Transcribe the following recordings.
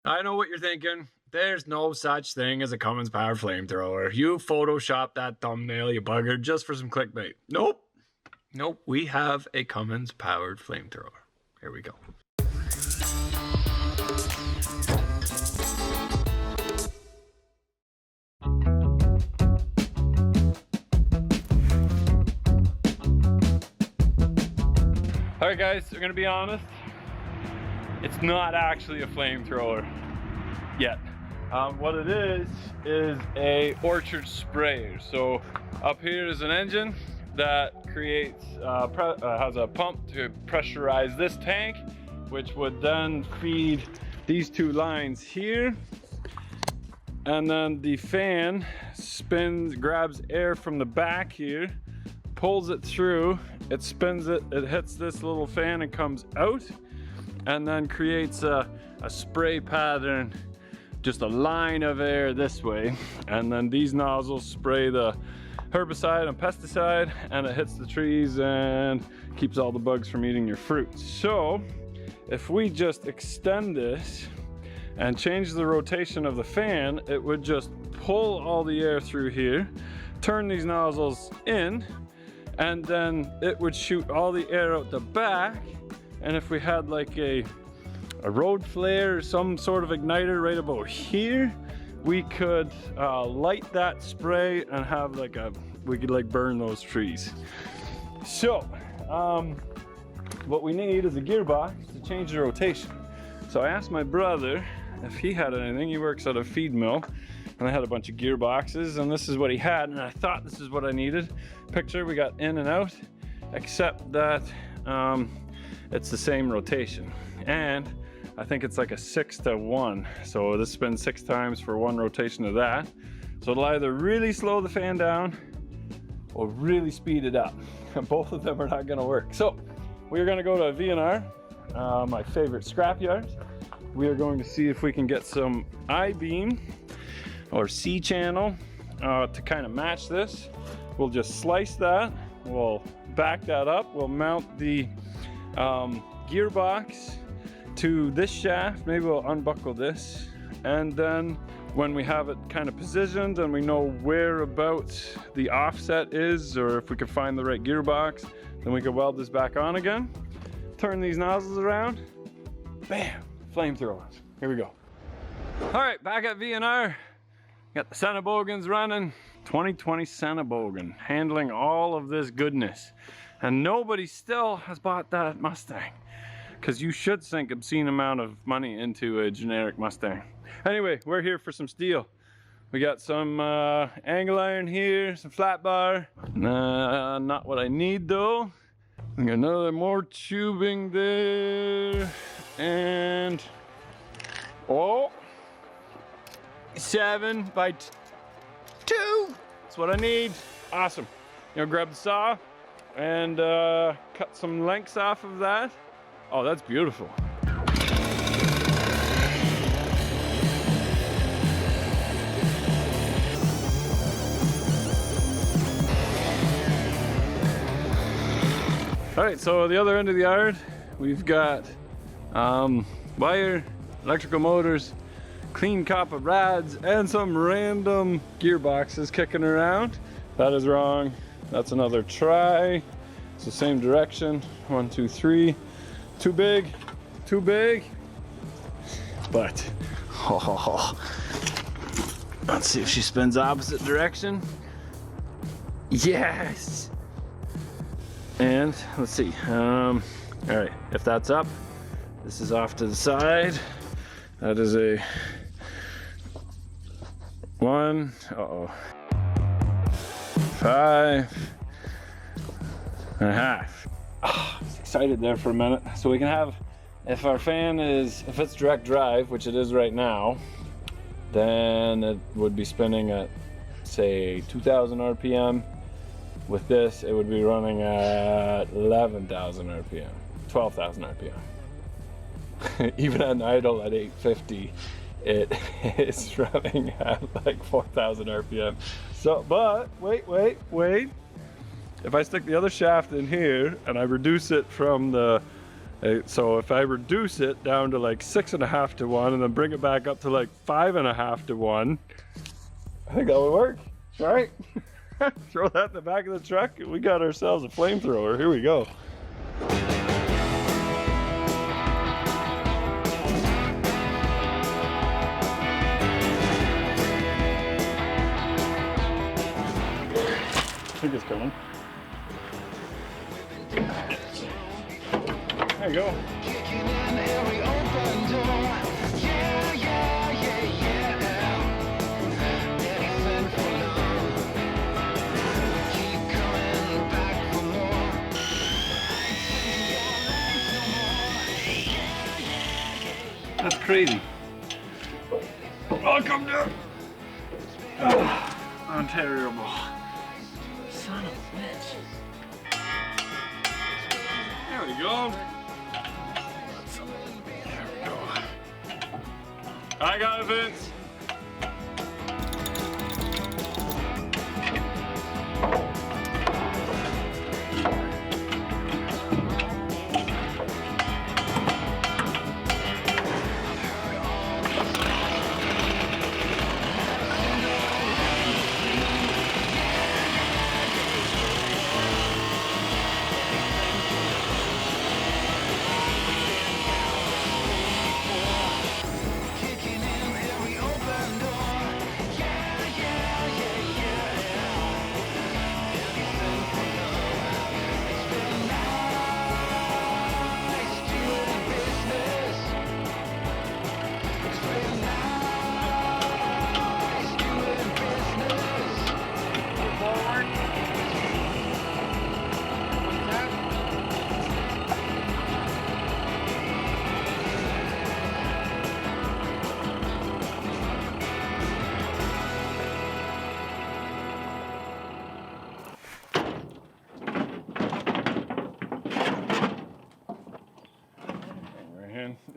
I know what you're thinking. There's no such thing as a Cummins powered flamethrower. You photoshopped that thumbnail, you bugger, just for some clickbait. Nope. Nope. We have a Cummins powered flamethrower. Here we go. Alright guys, we're gonna be honest. It's not actually a flamethrower yet. What it is a orchard sprayer. So up here is an engine that creates, has a pump to pressurize this tank, which would then feed these two lines here. And then the fan spins, grabs air from the back here, pulls it through, it spins it, it hits this little fan and comes out, and then creates a spray pattern, just a line of air this way, and then these nozzles spray the herbicide and pesticide, and it hits the trees and keeps all the bugs from eating your fruit. So if we just extend this and change the rotation of the fan, it would just pull all the air through here, turn these nozzles in, and then it would shoot all the air out the back. And if we had like a road flare or some sort of igniter right about here, we could light that spray and have like we could like burn those trees. So what we need is a gearbox to change the rotation. So I asked my brother if he had anything. He works at a feed mill, and I had a bunch of gearboxes, and this is what he had, and I thought this is what I needed. Picture, we got in and out, except that it's the same rotation, and I think it's like a 6 to 1. So this spins 6 times for one rotation of that. So it'll either really slow the fan down or really speed it up. Both of them are not gonna work. So we're gonna go to a V&R, my favorite scrapyard. We are going to see if we can get some I-beam or C-channel to kind of match this. We'll just slice that, we'll back that up, we'll mount the gearbox to this shaft. Maybe we'll unbuckle this, and then when we have it kind of positioned and we know whereabouts the offset is, or if we can find the right gearbox, then we can weld this back on again, turn these nozzles around, bam, flamethrowers. Here we go. All right, back at V&R. Got the Centibogans running. 2020 Centibogan, handling all of this goodness. And nobody still has bought that Mustang, because you should sink obscene amount of money into a generic Mustang. Anyway, we're here for some steel. We got some angle iron here, some flat bar. Not what I need though. We got another more tubing there, and 7 by 2. That's what I need. Awesome. You know, grab the saw and cut some lengths off of that. Oh, that's beautiful. All right, so the other end of the yard, we've got wire, electrical motors, clean copper rads, and some random gearboxes kicking around. That is wrong. That's another try. It's the same direction. 1, 2, 3. Too big, too big. But let's see if she spins opposite direction. Yes. And let's see. All right, if that's up, this is off to the side. That is a 1. 5.5. Oh, I was excited there for a minute. So we can have, if our fan is, if it's direct drive, which it is right now, then it would be spinning at, say, 2,000 RPM. With this, it would be running at 11,000 RPM, 12,000 RPM. Even on idle at 850, it is running at like 4,000 RPM. So, but wait. If I stick the other shaft in here and I reduce it from the So if I reduce it down to like 6.5 to 1 and then bring it back up to like 5.5 to 1, I think that would work, right? Throw that in the back of the truck and we got ourselves a flamethrower. Here we go. I think it's coming. There you go. That's crazy. Welcome to Ontario. Son of a bitch. There we go. There we go. I got it, Vince.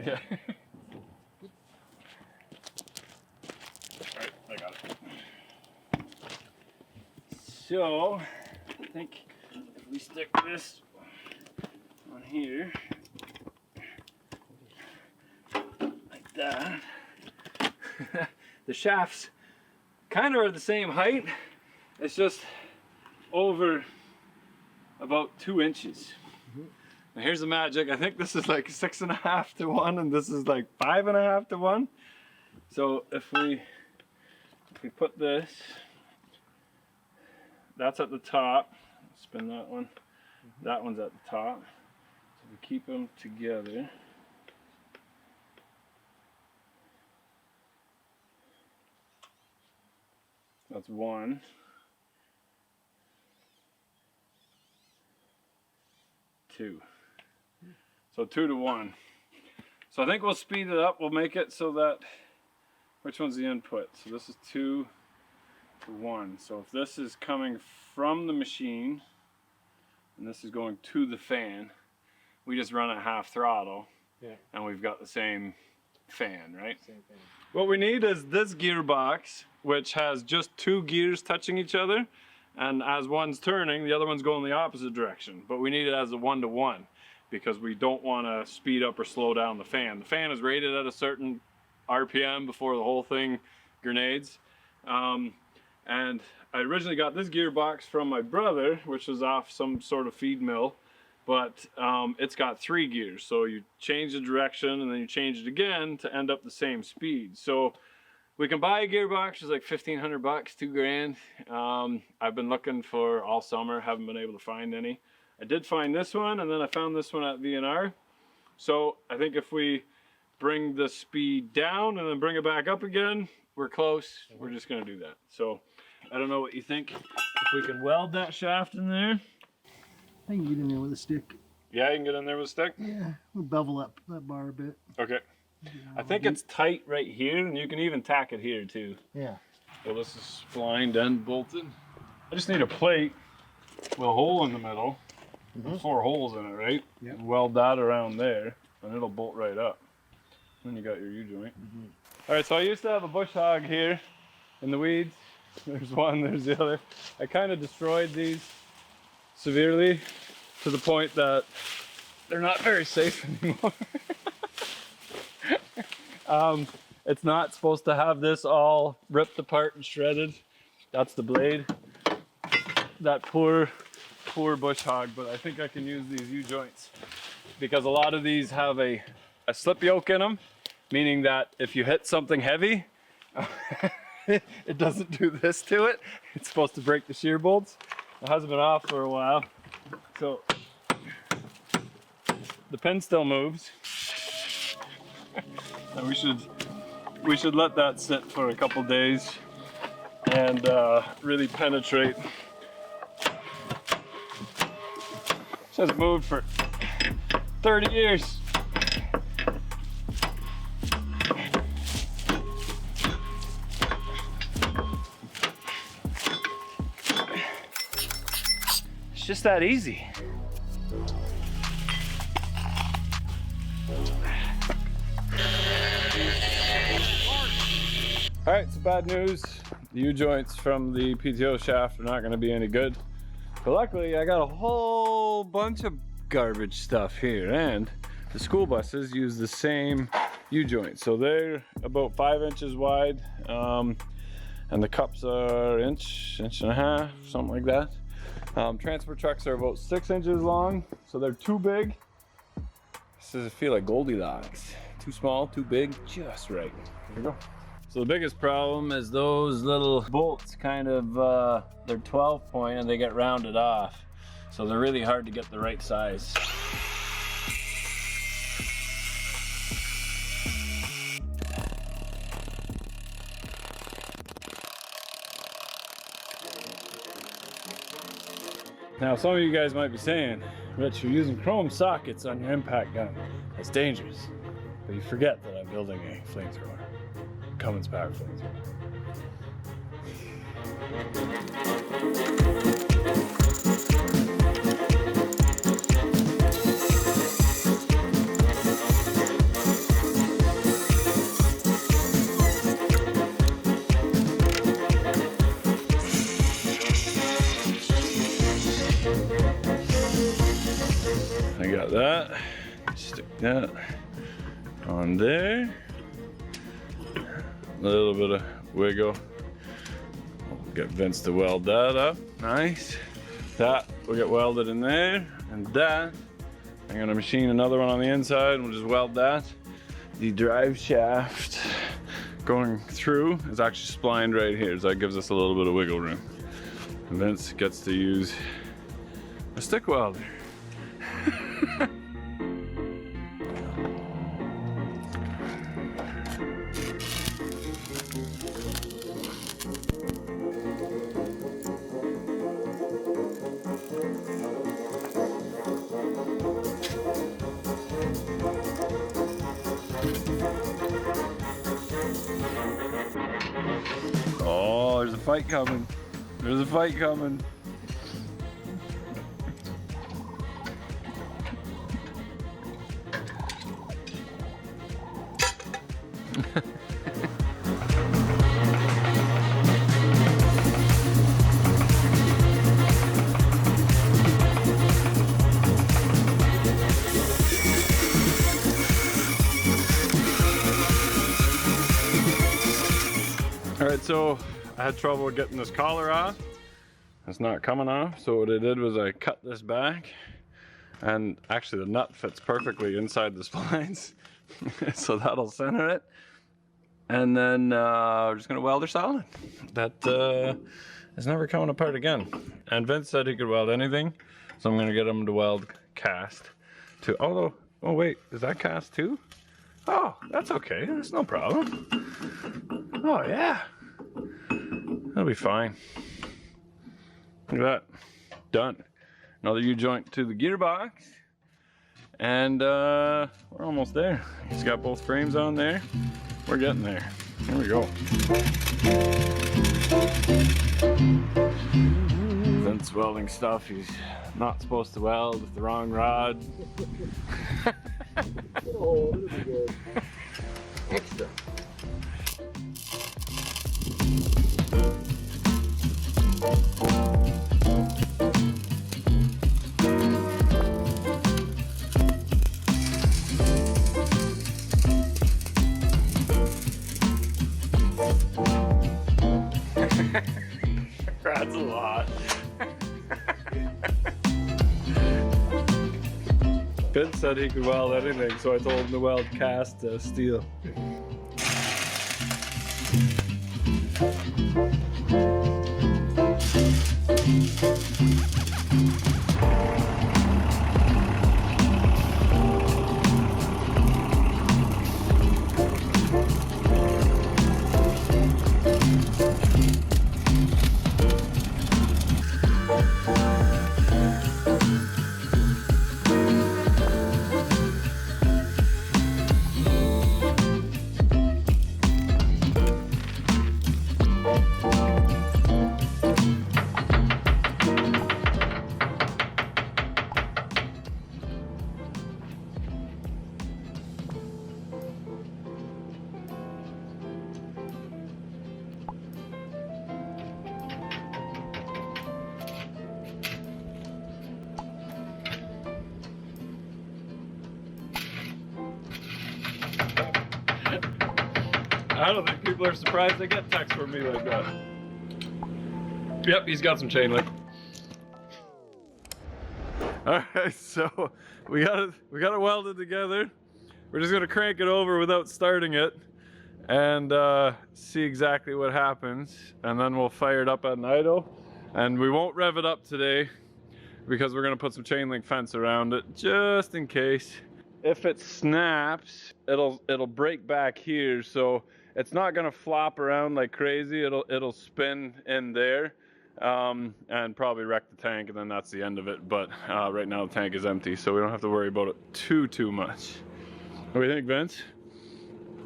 Yeah. Alright, I got it. So, I think if we stick this on here, like that, the shafts kind of are the same height. It's just over about 2 inches. Now here's the magic. I think this is like 6.5 to 1 and this is like 5.5 to 1. So if we put this, that's at the top. Spin that one. That one's at the top. So we keep them together. That's 1. 2. So 2 to 1. So I think we'll speed it up. We'll make it so that, which one's the input? So this is 2 to 1. So if this is coming from the machine and this is going to the fan, we just run at half throttle, and we've got the same fan, right? Same fan. What we need is this gearbox, which has just 2 gears touching each other, and as one's turning, the other one's going the opposite direction. But we need it as a 1-to-1 because we don't want to speed up or slow down the fan. The fan is rated at a certain RPM before the whole thing grenades. And I originally got this gearbox from my brother, which was off some sort of feed mill, but it's got 3 gears. So you change the direction and then you change it again to end up the same speed. So we can buy a gearbox, it's like 1,500 bucks, 2 grand. I've been looking for all summer, haven't been able to find any. I did find this one, and then I found this one at V&R. So I think if we bring the speed down and then bring it back up again, we're close. We're just gonna do that. So I don't know what you think. If we can weld that shaft in there. I can get in there with a stick. Yeah, you can get in there with a stick? Yeah, we'll bevel up that bar a bit. Okay. I think it's tight right here, and you can even tack it here too. Yeah. So this is splined and bolted. I just need a plate with a hole in the middle, and 4 holes in it, right? Yep. And weld that around there, and it'll bolt right up. Then you got your U-joint. All right, so I used to have a bush hog here in the weeds. There's one, there's the other. I kind of destroyed these severely to the point that they're not very safe anymore. It's not supposed to have this all ripped apart and shredded. That's the blade. That poor bush hog, but I think I can use these U-joints because a lot of these have a slip yoke in them, meaning that if you hit something heavy, it doesn't do this to it. It's supposed to break the shear bolts. It hasn't been off for a while, so the pin still moves. And we should let that sit for a couple days and really penetrate. This hasn't moved for 30 years. It's just that easy. All right, so bad news. The U-joints from the PTO shaft are not gonna be any good. But luckily, I got a whole bunch of garbage stuff here, and the school buses use the same U-joints. So they're about 5 inches wide, and the cups are inch and a half, something like that. Transport trucks are about 6 inches long, so they're too big. This does feel like Goldilocks. Too small, too big, just right. There we go. So the biggest problem is those little bolts kind of, they're 12 point and they get rounded off. So they're really hard to get the right size. Now some of you guys might be saying, Rich, you're using chrome sockets on your impact gun. That's dangerous. But you forget that I'm building a flamethrower. Cummins power flamethrower. I got that. Stick that on there. A little bit of wiggle. We'll get Vince to weld that up. Nice. That will get welded in there. And that, I'm gonna machine another one on the inside and we'll just weld that. The drive shaft going through is actually splined right here, so that gives us a little bit of wiggle room. And Vince gets to use a stick welder. Oh, there's a fight coming. There's a fight coming. All right, so I had trouble getting this collar off. It's not coming off, so what I did was I cut this back, and actually the nut fits perfectly inside the splines. So that'll center it. And then we're just gonna weld her solid. That is never coming apart again. And Vince said he could weld anything, so I'm gonna get him to weld cast too. Although, oh wait, is that cast too? Oh, that's okay, that's no problem. Oh yeah, that'll be fine. Look at that, done. Another U-joint to the gearbox. And we're almost there. He's got both frames on there. We're getting there. Here we go. Vince welding stuff he's not supposed to weld with the wrong rod. Oh, this is good. Extra. That's a lot. Ben said he could weld anything, so I told him to weld cast steel. I don't think people are surprised they get texts from me like that. Yep, he's got some chain link. Alright, so we got it welded together. We're just gonna crank it over without starting it and see exactly what happens, and then we'll fire it up at an idle. And we won't rev it up today because we're gonna put some chain link fence around it just in case. If it snaps, it'll break back here, so it's not gonna flop around like crazy. It'll spin in there and probably wreck the tank, and then that's the end of it. But right now the tank is empty, so we don't have to worry about it too much. What do you think, Vince?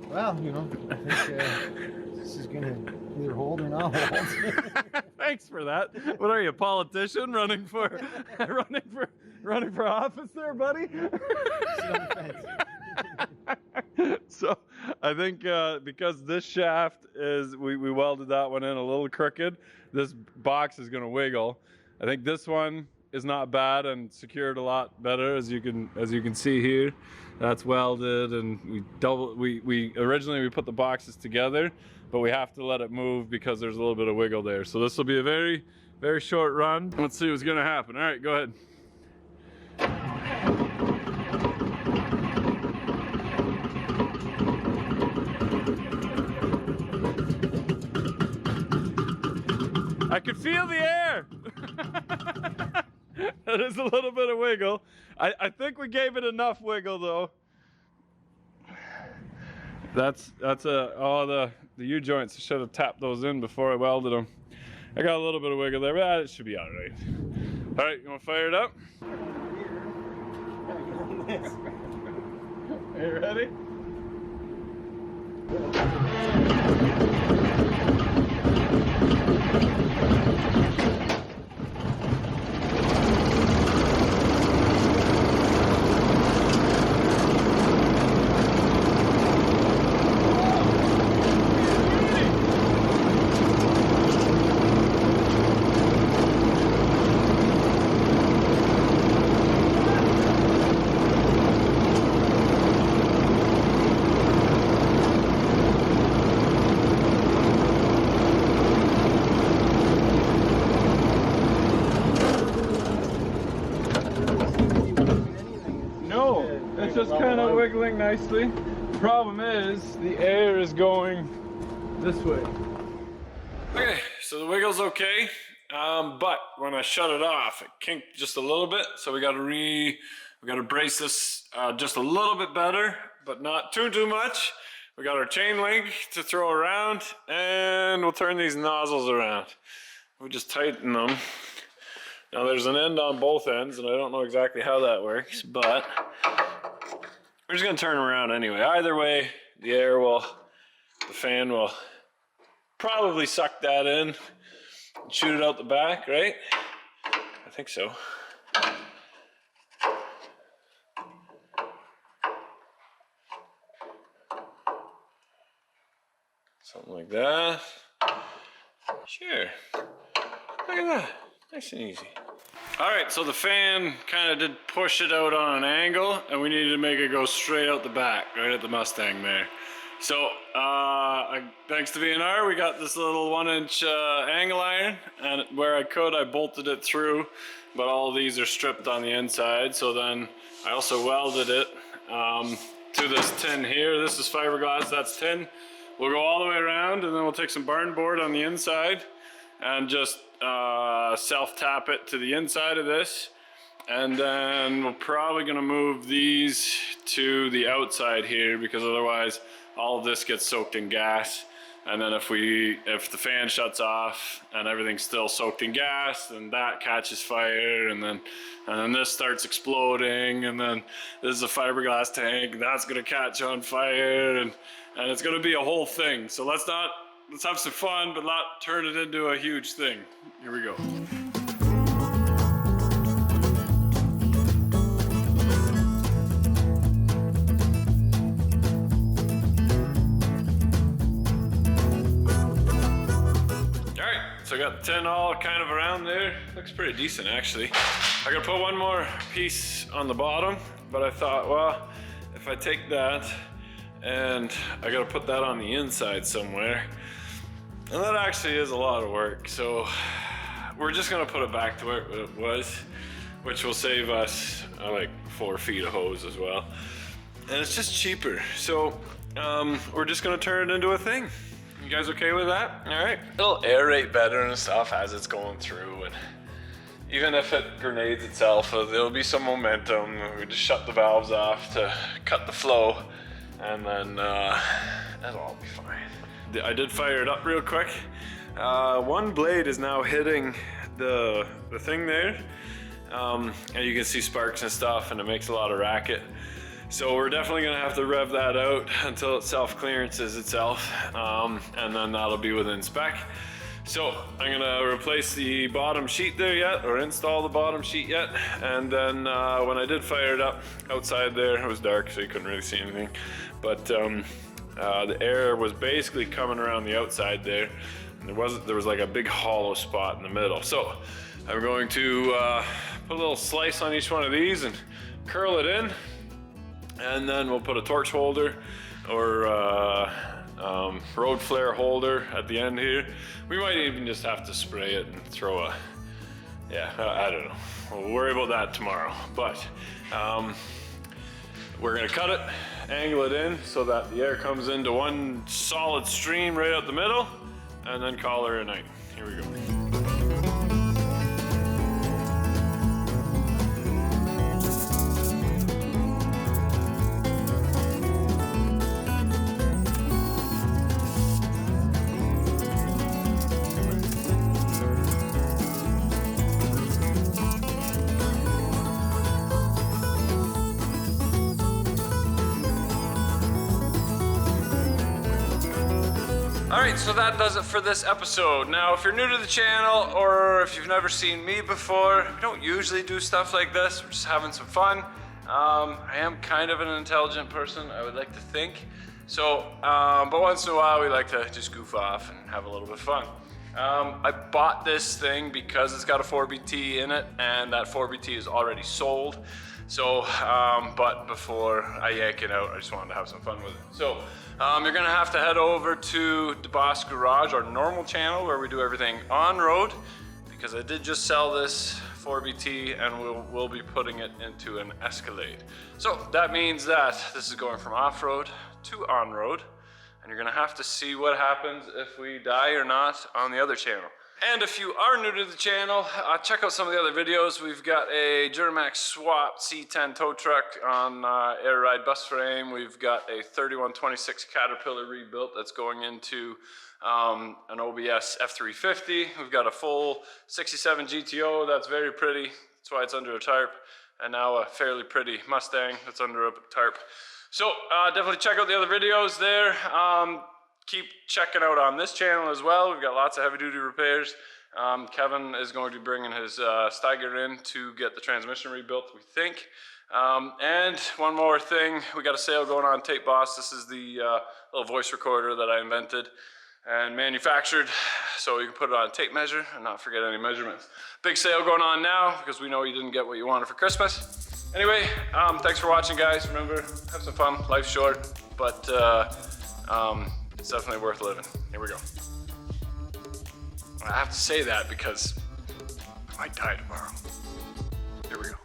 Well, you know, I think this is gonna either hold or not hold. Thanks for that. What are you, a politician running for office there, buddy? So I think because this shaft is, we welded that one in a little crooked, this box is going to wiggle. I think this one is not bad and secured a lot better, as you can see here. That's welded, and we originally put the boxes together, but we have to let it move because there's a little bit of wiggle there. So this will be a very short run. Let's see what's going to happen. All right, go ahead. I could feel the air. That is a little bit of wiggle. I think we gave it enough wiggle though. That's all the U-joints. I should have tapped those in before I welded them. I got a little bit of wiggle there, but it should be all right. All right, you want to fire it up? Are you ready? It's just kind of wiggling nicely. The problem is the air is going this way. Okay, so the wiggle's okay, but when I shut it off, it kinked just a little bit. So we got to brace this just a little bit better, but not too much. We got our chain link to throw around, and we'll turn these nozzles around. We just tighten them. Now there's an end on both ends, and I don't know exactly how that works, but we're just gonna turn them around anyway. Either way, the fan will probably suck that in and shoot it out the back, right? I think so. Something like that. Sure. Look at that. Nice and easy. All right, so the fan kind of did push it out on an angle, and we needed to make it go straight out the back, right at the Mustang there. So thanks to V&R, we got this little 1-inch angle iron, and where I could, I bolted it through, but all of these are stripped on the inside. So then I also welded it to this tin here. This is fiberglass, that's tin. We'll go all the way around, and then we'll take some barn board on the inside and just self-tap it to the inside of this. And then we're probably gonna move these to the outside here, because otherwise all of this gets soaked in gas. And then if the fan shuts off and everything's still soaked in gas, then that catches fire, and then this starts exploding, and then this is a fiberglass tank, that's gonna catch on fire, and it's gonna be a whole thing. So let's have some fun, but not turn it into a huge thing. Here we go. So I got the tin all kind of around there. Looks pretty decent actually. I gotta put one more piece on the bottom, but I thought, well, if I take that and I gotta put that on the inside somewhere, and that actually is a lot of work. So we're just gonna put it back to where it was, which will save us like 4 feet of hose as well. And it's just cheaper. So we're just gonna turn it into a thing. You guys okay with that? All right. It'll aerate better and stuff as it's going through, and even if it grenades itself, there'll be some momentum. We just shut the valves off to cut the flow, and then that'll all be fine. I did fire it up real quick. One blade is now hitting the thing there, and you can see sparks and stuff, and it makes a lot of racket. So we're definitely gonna have to rev that out until it self-clearances itself, and then that'll be within spec. So I'm gonna replace the bottom sheet there yet, or install the bottom sheet yet, and then when I did fire it up outside there, it was dark so you couldn't really see anything, but the air was basically coming around the outside there, and there was like a big hollow spot in the middle. So I'm going to put a little slice on each one of these and curl it in. And then we'll put a torch holder or road flare holder at the end here. We might even just have to spray it and throw a, I don't know. We'll worry about that tomorrow. But we're gonna cut it, angle it in so that the air comes into one solid stream right out the middle, and then call her a night. Here we go. Alright, so that does it for this episode. Now, if you're new to the channel, or if you've never seen me before, we don't usually do stuff like this. We're just having some fun. I am kind of an intelligent person, I would like to think. So, but once in a while, we like to just goof off and have a little bit of fun. I bought this thing because it's got a 4BT in it, and that 4BT is already sold. So, but before I yank it out, I just wanted to have some fun with it. So, you're gonna have to head over to DeBoss Garage, our normal channel, where we do everything on-road, because I did just sell this 4BT, and we'll be putting it into an Escalade. So that means that this is going from off-road to on-road, and you're gonna have to see what happens if we die or not on the other channel. And if you are new to the channel, check out some of the other videos. We've got a Duramax swap C10 tow truck on air ride bus frame. We've got a 3126 Caterpillar rebuilt that's going into an OBS F350. We've got a full 67 GTO that's very pretty. That's why it's under a tarp. And now a fairly pretty Mustang that's under a tarp. So definitely check out the other videos there. Keep checking out on this channel as well. We've got lots of heavy duty repairs. Kevin is going to be bringing his Steiger in to get the transmission rebuilt, we think. And one more thing, we got a sale going on Tape Boss. This is the little voice recorder that I invented and manufactured, so you can put it on a tape measure and not forget any measurements. Big sale going on now because we know you didn't get what you wanted for Christmas. Anyway, thanks for watching, guys. Remember, have some fun. Life's short, but It's definitely worth living. Here we go. I have to say that because I might die tomorrow. Here we go.